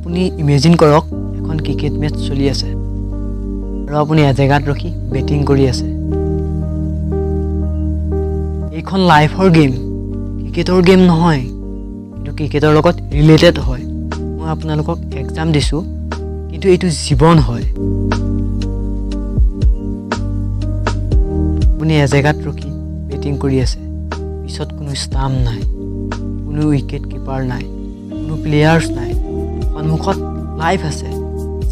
আপুনি ইমেজিন কৰক এখন ক্ৰিকেট মেচ চলি আছে আৰু আপুনি এজেগাত ৰখি বেটিং কৰি আছে। এইখন লাইফৰ গেম, ক্ৰিকেটৰ গেম নহয়, কিন্তু ক্ৰিকেটৰ লগত ৰিলেটেড হয়। মই আপোনালোকক এক্সাম দিছোঁ, কিন্তু এইটো জীৱন হয়। আপুনি এজেগাত ৰখি বেটিং কৰি আছে, পিছত কোনো ষ্টাম্প নাই, কোনো উইকেট কিপাৰ নাই, কোনো প্লেয়াৰ্ছ নাই, সন্মুখত লাইফ আছে,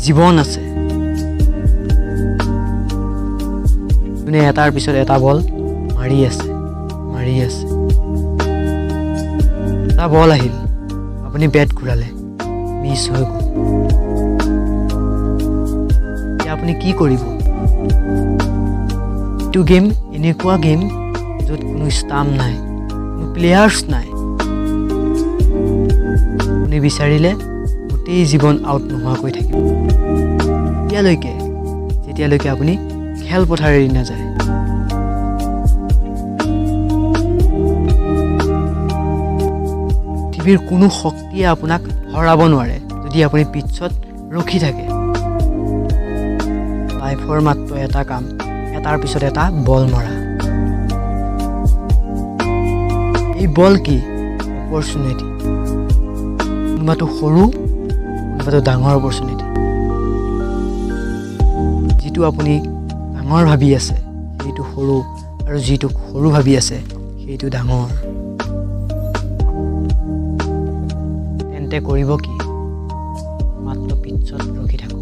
জীৱন আছে। যোনে এটাৰ পিছত এটা বল মাৰি আছে। এটা বল আহিল, আপুনি বেট ঘূৰালে, মিছ হৈ গ'ল। এতিয়া আপুনি কি কৰিব? এইটো গেম এনেকুৱা গেম য'ত কোনো ষ্টাম্প নাই, কোনো প্লেয়াৰ্ছ নাই। আপুনি বিচাৰিলে গোটেই জীৱন আউট নোহোৱাকৈ থাকিব, যেতিয়ালৈকে আপুনি খেলপথাৰ এৰি নাযায়। পৃথিৱীৰ কোনো শক্তিয়ে আপোনাক হৰাব নোৱাৰে যদি আপুনি পিটছত ৰখি থাকে। লাইফৰ মাত্ৰ এটা কাম, এটাৰ পিছত এটা বল মৰা। এই বল কি? অপৰচুনিটি। কোনোবাটো সৰু, কোনোবাটো ডাঙৰ অপৰচুনিটি। যিটো আপুনি ডাঙৰ ভাবি আছে সেইটো সৰু, আৰু যিটো সৰু ভাবি আছে সেইটো ডাঙৰ। তেন্তে কৰিব কি? মাত্ৰ পিটছত ৰখি থাকক।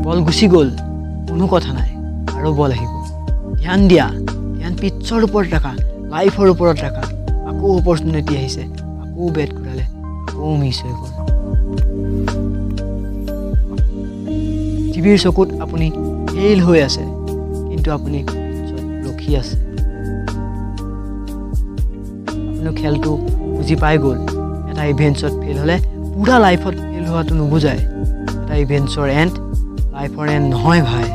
বল গুচি গ'ল, কোনো কথা নাই, আৰু বল আহিব। ধ্যান পিটছৰ ওপৰত ৰাখা, লাইফৰ ওপৰত ৰাখা। আকৌ অপৰচুনিটি আহিছে, আকৌ বেট ঘূৰালে, আকৌ মিছ হৈ গ'ল। পৃথিৱীৰ চকুত আপুনি ফেইল হৈ আছে, কিন্তু আপুনি পিটছত ৰখি আছে। আপুনি খেলটো বুজি পাই গ'ল। এটা ইভেণ্টছত ফেইল হ'লে পুৰা লাইফত ফেইল হোৱাটো নুবুজায়। এটা ইভেণ্টছৰ এণ্ড লাইফৰ এণ্ড নহয় ভাই।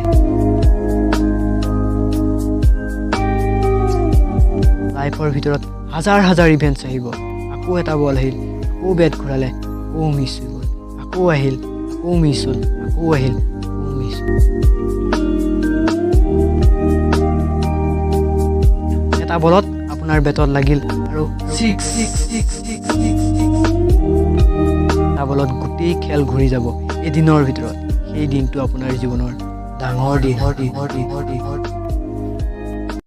লাইফৰ ভিতৰত হাজাৰ ইভেণ্টছ আহিব। আকৌ এটা বল আহিল, আকৌ বেট ঘূৰালে, আকৌ মিছ হৈ গ'ল, আকৌ আহিল, আকৌ মিছ হ'ল, আকৌ আহিল, আকৌ মিছ হ'ল। এটা বলত আপোনাৰ বেটত লাগিল আৰু এটা বলত গোটেই খেল ঘূৰি যাব এদিনৰ ভিতৰত। সেই দিনটো আপোনাৰ জীৱনৰ ডাঙৰ দিন।